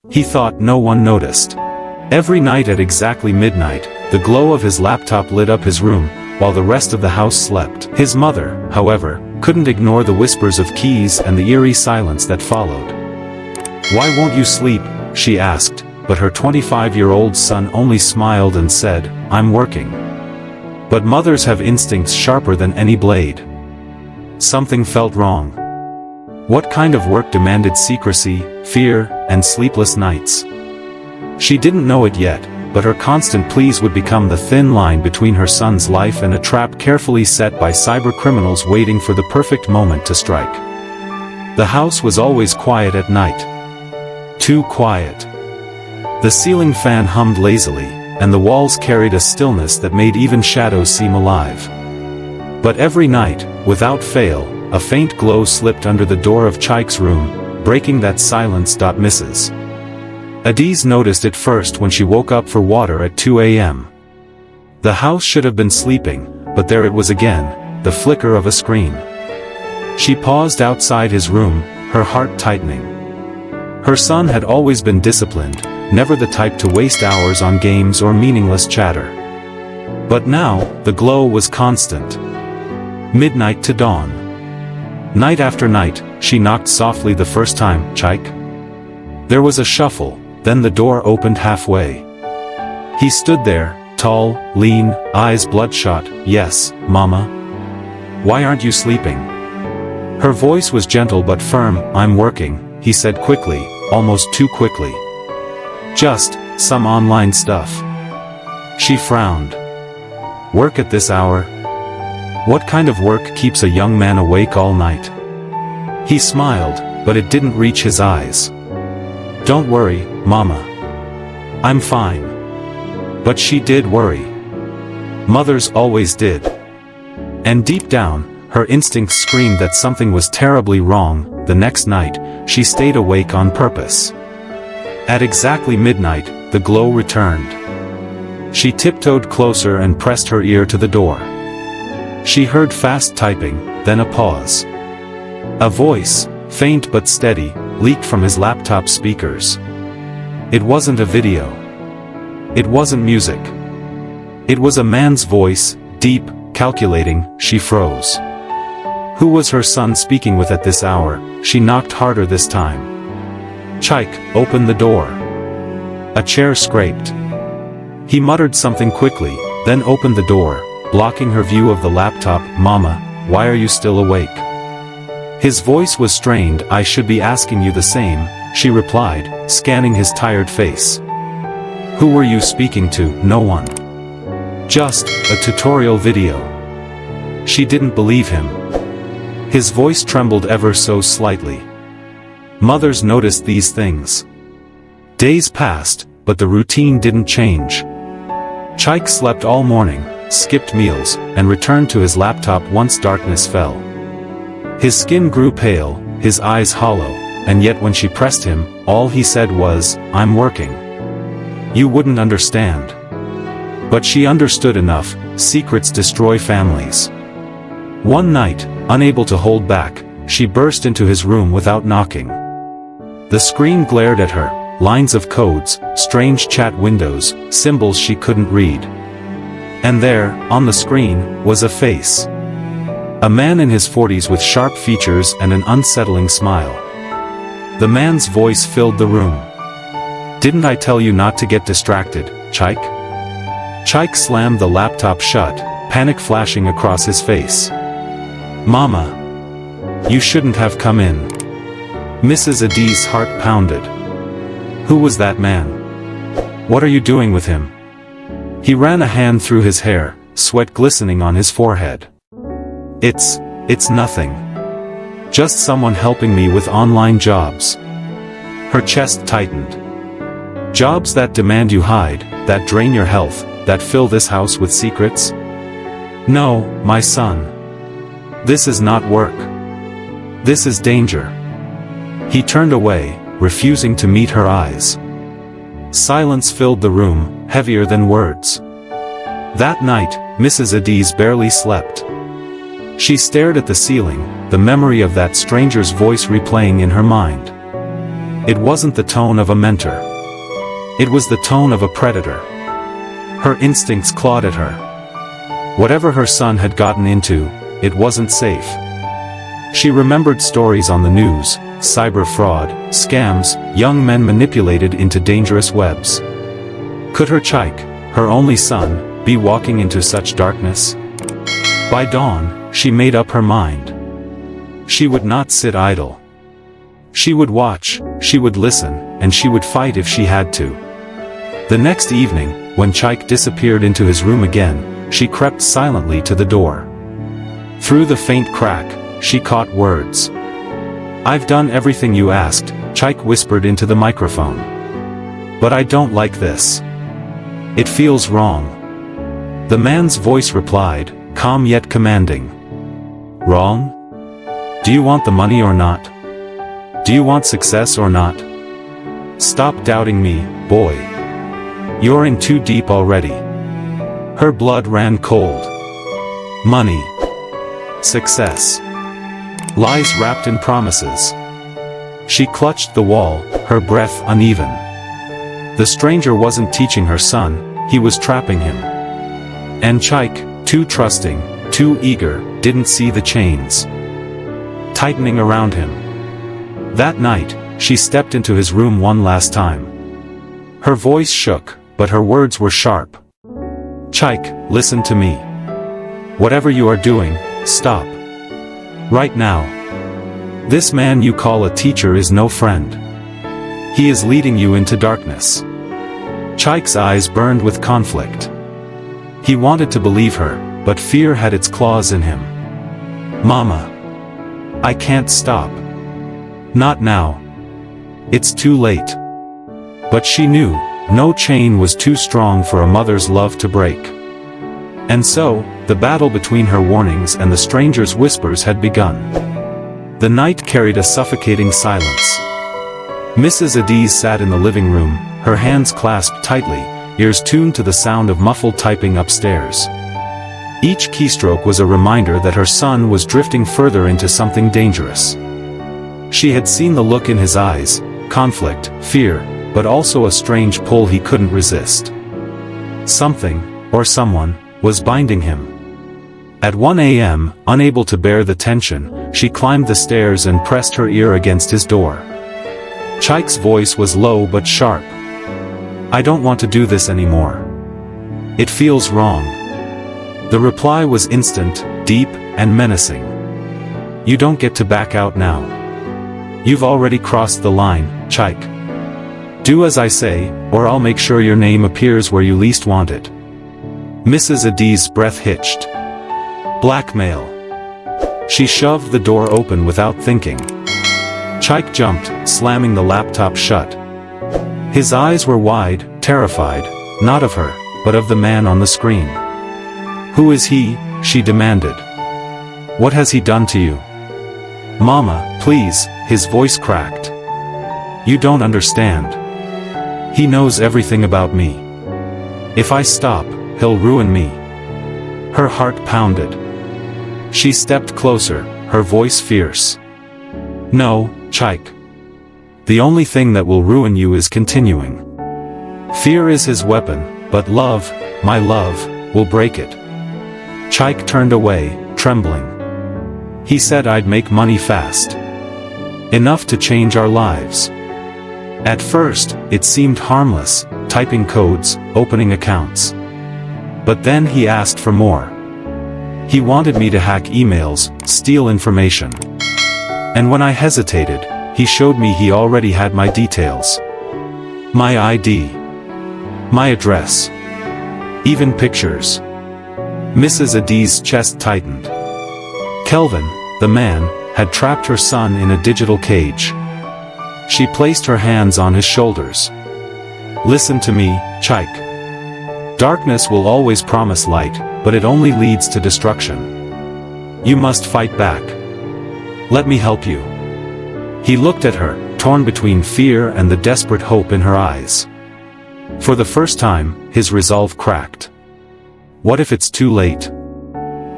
He thought no one noticed. Every night at exactly midnight, the glow of his laptop lit up his room, while the rest of the house slept. His mother, however, couldn't ignore the whispers of keys and the eerie silence that followed. "Why won't you sleep?" she asked, but her 25-year-old son only smiled and said, "I'm working." But mothers have instincts sharper than any blade. Something felt wrong. What kind of work demanded secrecy, fear, and sleepless nights? She didn't know it yet, but her constant pleas would become the thin line between her son's life and a trap carefully set by cybercriminals waiting for the perfect moment to strike. The house was always quiet at night. Too quiet. The ceiling fan hummed lazily, and the walls carried a stillness that made even shadows seem alive. But every night, without fail, a faint glow slipped under the door of Chike's room, breaking that silence. Mrs. Adiz noticed it first when she woke up for water at 2 a.m. The house should have been sleeping, but there it was again, the flicker of a screen. She paused outside his room, her heart tightening. Her son had always been disciplined, never the type to waste hours on games or meaningless chatter. But now, the glow was constant. Midnight to dawn. Night after night, she knocked softly the first time. "Chike?" There was a shuffle, then the door opened halfway. He stood there, tall, lean, eyes bloodshot. "Yes, Mama." "Why aren't you sleeping?" Her voice was gentle but firm. "I'm working," he said quickly, almost too quickly. "Just some online stuff." She frowned. "Work at this hour? What kind of work keeps a young man awake all night?" He smiled, but it didn't reach his eyes. "Don't worry, Mama. I'm fine." But she did worry. Mothers always did. And deep down, her instincts screamed that something was terribly wrong. The next night, she stayed awake on purpose. At exactly midnight, the glow returned. She tiptoed closer and pressed her ear to the door. She heard fast typing, then a pause. A voice, faint but steady, leaked from his laptop speakers. It wasn't a video. It wasn't music. It was a man's voice, deep, calculating. She froze. Who was her son speaking with at this hour? She knocked harder this time. "Chike, open the door." A chair scraped. He muttered something quickly, then opened the door, blocking her view of the laptop. "Mama, why are you still awake?" His voice was strained. "I should be asking you the same," she replied, scanning his tired face. "Who were you speaking to?" "No one. Just a tutorial video." She didn't believe him. His voice trembled ever so slightly. Mothers noticed these things. Days passed, but the routine didn't change. Chike slept all morning, skipped meals, and returned to his laptop once darkness fell. His skin grew pale, his eyes hollow, and yet when she pressed him, all he said was, "I'm working." You wouldn't understand. But she understood enough. Secrets destroy families. One night, unable to hold back, she burst into his room without knocking. The screen glared at her, lines of codes, strange chat windows, symbols she couldn't read. And there, on the screen, was a face. A man in his 40s with sharp features and an unsettling smile. The man's voice filled the room. "Didn't I tell you not to get distracted, Chike?" Chike slammed the laptop shut, panic flashing across his face. "Mama. You shouldn't have come in." Mrs. Adiz's heart pounded. Who was that man? What are you doing with him? He ran a hand through his hair, sweat glistening on his forehead. It's nothing. Just someone helping me with online jobs." Her chest tightened. "Jobs that demand you hide, that drain your health, that fill this house with secrets? No, my son. This is not work. This is danger." He turned away, refusing to meet her eyes. Silence filled the room, heavier than words. That night, Mrs. Adiz barely slept. She stared at the ceiling, the memory of that stranger's voice replaying in her mind. It wasn't the tone of a mentor. It was the tone of a predator. Her instincts clawed at her. Whatever her son had gotten into, it wasn't safe. She remembered stories on the news, cyber fraud, scams, young men manipulated into dangerous webs. Could her Chike, her only son, be walking into such darkness? By dawn, she made up her mind. She would not sit idle. She would watch, she would listen, and she would fight if she had to. The next evening, when Chike disappeared into his room again, she crept silently to the door. Through the faint crack, she caught words. "I've done everything you asked," Chike whispered into the microphone. "But I don't like this. It feels wrong." The man's voice replied, calm yet commanding. "Wrong? Do you want the money or not? Do you want success or not? Stop doubting me, boy. You're in too deep already." Her blood ran cold. Money. Success. Lies wrapped in promises. She clutched the wall, her breath uneven. The stranger wasn't teaching her son, he was trapping him. And Chike, too trusting, too eager, didn't see the chains tightening around him. That night, she stepped into his room one last time. Her voice shook, but her words were sharp. "Chike, listen to me. Whatever you are doing, stop. Right now. This man you call a teacher is no friend. He is leading you into darkness." Chike's eyes burned with conflict. He wanted to believe her, but fear had its claws in him. "Mama. I can't stop. Not now. It's too late." But she knew, no chain was too strong for a mother's love to break. And so, the battle between her warnings and the stranger's whispers had begun. The night carried a suffocating silence. Mrs. Adiz sat in the living room, her hands clasped tightly, ears tuned to the sound of muffled typing upstairs. Each keystroke was a reminder that her son was drifting further into something dangerous. She had seen the look in his eyes, conflict, fear, but also a strange pull he couldn't resist. Something, or someone, was binding him. At 1 a.m., unable to bear the tension, she climbed the stairs and pressed her ear against his door. Chike's voice was low but sharp. "I don't want to do this anymore. It feels wrong." The reply was instant, deep, and menacing. "You don't get to back out now. You've already crossed the line, Chike. Do as I say, or I'll make sure your name appears where you least want it." Mrs. Adiz's breath hitched. Blackmail. She shoved the door open without thinking. Chike jumped, slamming the laptop shut. His eyes were wide, terrified, not of her, but of the man on the screen. "Who is he?" she demanded. "What has he done to you?" "Mama, please," his voice cracked. "You don't understand. He knows everything about me. If I stop, he'll ruin me." Her heart pounded. She stepped closer, her voice fierce. "No, Chike. The only thing that will ruin you is continuing. Fear is his weapon, but love, my love, will break it." Chike turned away, trembling. "He said I'd make money fast. Enough to change our lives." At first, it seemed harmless, typing codes, opening accounts. But then he asked for more. He wanted me to hack emails, steal information. And when I hesitated, he showed me he already had my details. My ID. My address. Even pictures. Mrs. Adiz's chest tightened. Kelvin, the man, had trapped her son in a digital cage. She placed her hands on his shoulders. "Listen to me, Chike. Darkness will always promise light, but it only leads to destruction. You must fight back. Let me help you." He looked at her, torn between fear and the desperate hope in her eyes. For the first time, his resolve cracked. "What if it's too late?"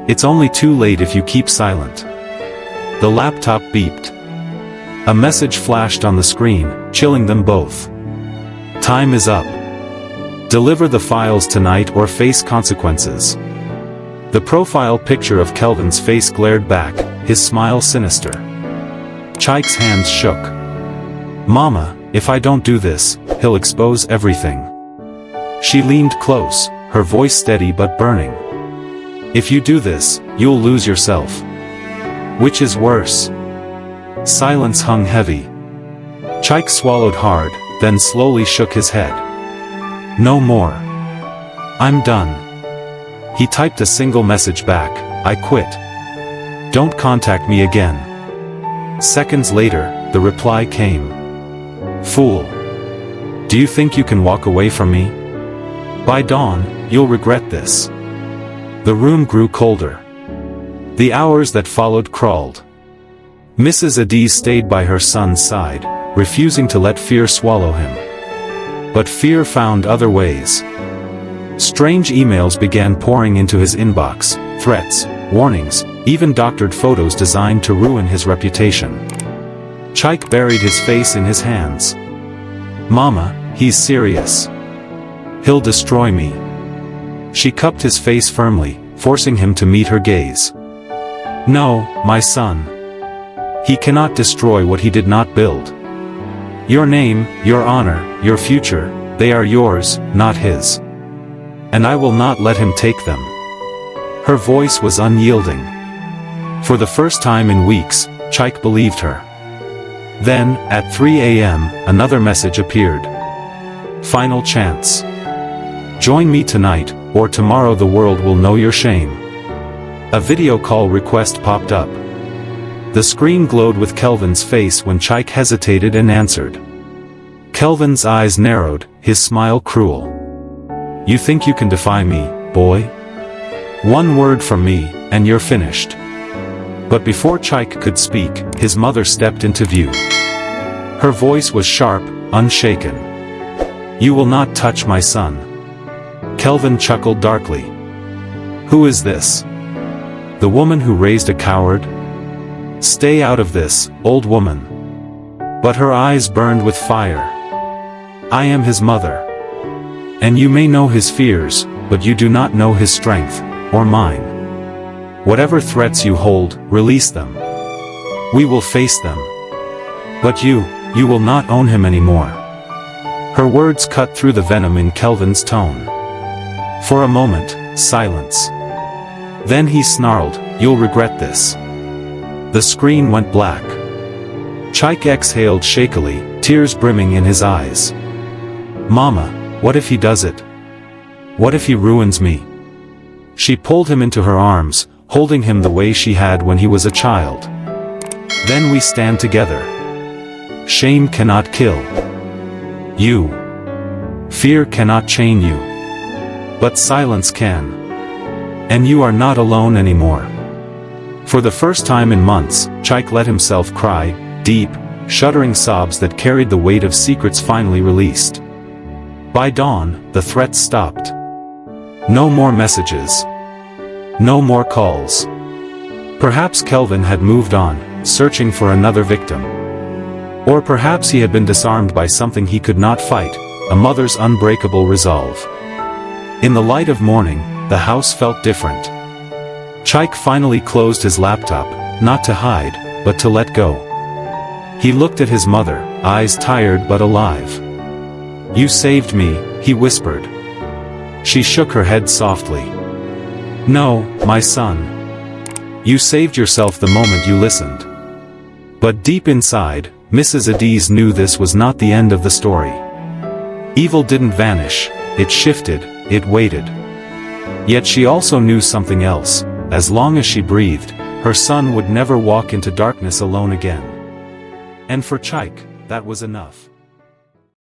"It's only too late if you keep silent." The laptop beeped. A message flashed on the screen, chilling them both. Time is up. Deliver the files tonight or face consequences. The profile picture of Kelvin's face glared back, his smile sinister. Chike's hands shook. Mama, if I don't do this, he'll expose everything. She leaned close, her voice steady but burning. If you do this, you'll lose yourself. Which is worse? Silence hung heavy. Chike swallowed hard, then slowly shook his head. No more. I'm done. He typed a single message back, I quit. Don't contact me again. Seconds later, the reply came. Fool. Do you think you can walk away from me? By dawn, you'll regret this. The room grew colder. The hours that followed crawled. Mrs. Adiz stayed by her son's side, refusing to let fear swallow him. But fear found other ways. Strange emails began pouring into his inbox, threats, warnings, even doctored photos designed to ruin his reputation. Chike buried his face in his hands. Mama, he's serious. He'll destroy me. She cupped his face firmly, forcing him to meet her gaze. No, my son. He cannot destroy what he did not build. Your name, your honor, your future, they are yours, not his. And I will not let him take them. Her voice was unyielding. For the first time in weeks, Chike believed her. Then, at 3 a.m., another message appeared. Final chance. Join me tonight, or tomorrow the world will know your shame. A video call request popped up. The screen glowed with Kelvin's face when Chike hesitated and answered. Kelvin's eyes narrowed, his smile cruel. You think you can defy me, boy? One word from me, and you're finished. But before Chike could speak, his mother stepped into view. Her voice was sharp, unshaken. You will not touch my son. Kelvin chuckled darkly. Who is this? The woman who raised a coward? Stay out of this, old woman. But her eyes burned with fire. I am his mother. And you may know his fears, but you do not know his strength, or mine. Whatever threats you hold, release them. We will face them. But you will not own him anymore. Her words cut through the venom in Kelvin's tone. For a moment, silence. Then he snarled, you'll regret this. The screen went black. Chike exhaled shakily, tears brimming in his eyes. Mama, what if he does it? What if he ruins me? She pulled him into her arms, holding him the way she had when he was a child. Then we stand together. Shame cannot kill you. Fear cannot chain you. But silence can. And you are not alone anymore. For the first time in months, Chike let himself cry, deep, shuddering sobs that carried the weight of secrets finally released. By dawn, the threats stopped. No more messages. No more calls. Perhaps Kelvin had moved on, searching for another victim. Or perhaps he had been disarmed by something he could not fight, a mother's unbreakable resolve. In the light of morning, the house felt different. Chike finally closed his laptop, not to hide, but to let go. He looked at his mother, eyes tired but alive. You saved me, he whispered. She shook her head softly. No, my son. You saved yourself the moment you listened. But deep inside, Mrs. Adiz knew this was not the end of the story. Evil didn't vanish, it shifted, it waited. Yet she also knew something else. As long as she breathed, her son would never walk into darkness alone again. And for Chike, that was enough.